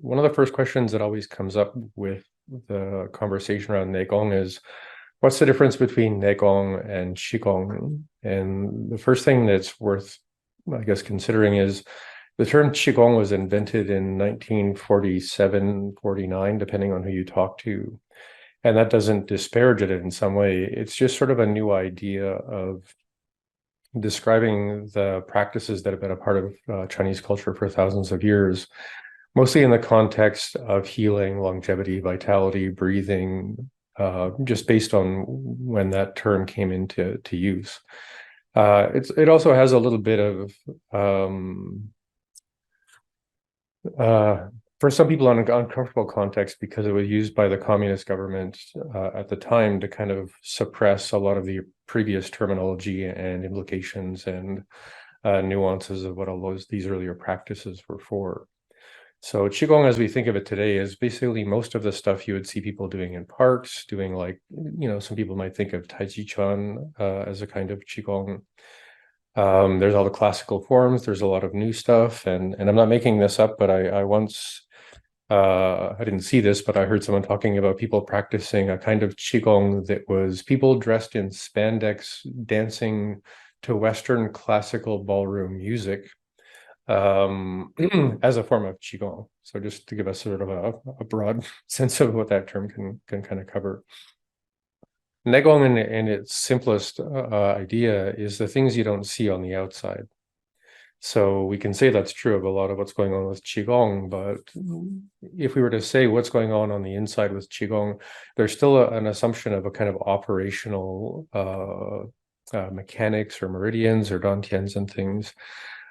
One of the first questions that always comes up with the conversation around Nei Gong is, what's the difference between Nei Gong and Qigong? And the first thing that's worth, I guess, considering is the term Qigong was invented in 1947, 49, depending on who you talk to. And that doesn't disparage it in some way. It's just sort of a new idea of describing the practices that have been a part of Chinese culture for thousands of years, mostly in the context of healing, longevity, vitality, breathing, just based on when that term came into use. It also has a little bit of for some people an uncomfortable context because it was used by the communist government at the time to kind of suppress a lot of the previous terminology and implications and nuances of what all these earlier practices were for. So Qigong, as we think of it today, is basically most of the stuff you would see people doing in parks, doing like, some people might think of Tai Chi Chuan as a kind of Qigong. There's all the classical forms, there's a lot of new stuff, and I'm not making this up, but I once, I didn't see this, but I heard someone talking about people practicing a kind of Qigong that was people dressed in spandex dancing to Western classical ballroom music as a form of Qigong. So just to give us sort of a broad sense of what that term can kind of cover. Nei Gong in its simplest idea is the things you don't see on the outside. So we can say that's true of a lot of what's going on with Qigong, but if we were to say what's going on the inside with Qigong, there's still an assumption of a kind of operational mechanics or meridians or dantians and things,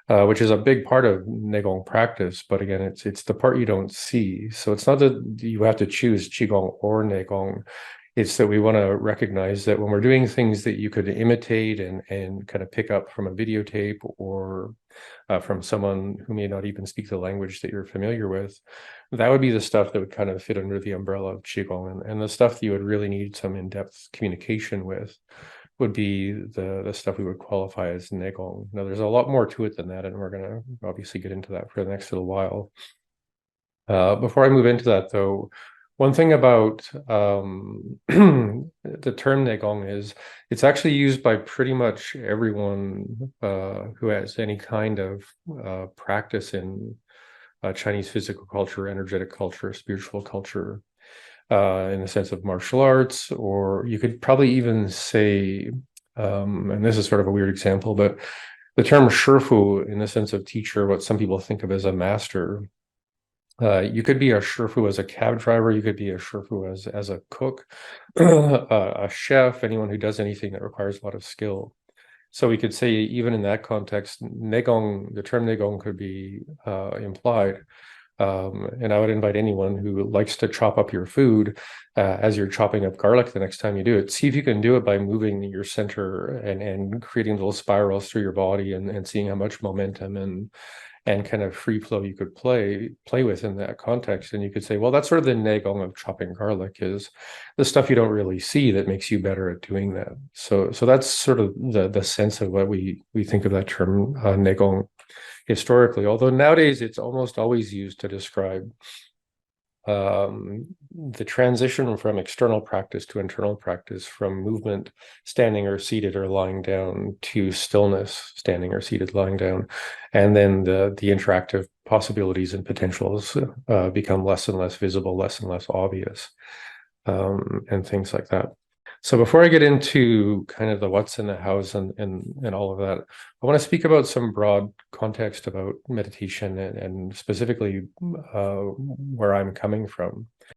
which is a big part of Nei Gong practice. But again, it's the part you don't see. So it's not that you have to choose Qigong or Nei Gong. It's that we want to recognize that when we're doing things that you could imitate and kind of pick up from a videotape or from someone who may not even speak the language that you're familiar with, that would be the stuff that would kind of fit under the umbrella of Qigong. And the stuff that you would really need some in-depth communication with would be the stuff we would qualify as Nei Gong. Now, there's a lot more to it than that, and we're going to obviously get into that for the next little while. Before I move into that, though, one thing about the term Nei Gong is it's actually used by pretty much everyone who has any kind of practice in Chinese physical culture, energetic culture, spiritual culture, in the sense of martial arts, or you could probably even say, and this is sort of a weird example, but the term shifu in the sense of teacher, what some people think of as a master. You could be a shifu as a cab driver. You could be a shifu as a cook, a chef, anyone who does anything that requires a lot of skill. So we could say, even in that context, Nei Gong, the term Nei Gong could be implied. And I would invite anyone who likes to chop up your food as you're chopping up garlic the next time you do it. See if you can do it by moving your center and creating little spirals through your body and seeing how much momentum and kind of free flow you could play with in that context. And you could say, well, that's sort of the Nei Gong of chopping garlic, is the stuff you don't really see that makes you better at doing that. So that's sort of the sense of what we think of that term Nei Gong historically, although nowadays it's almost always used to describe the transition from external practice to internal practice, from movement, standing or seated or lying down, to stillness, standing or seated, lying down. And then the interactive possibilities and potentials become less and less visible, less and less obvious, and things like that. So before I get into kind of the what's in the house and all of that, I want to speak about some broad context about meditation and specifically where I'm coming from.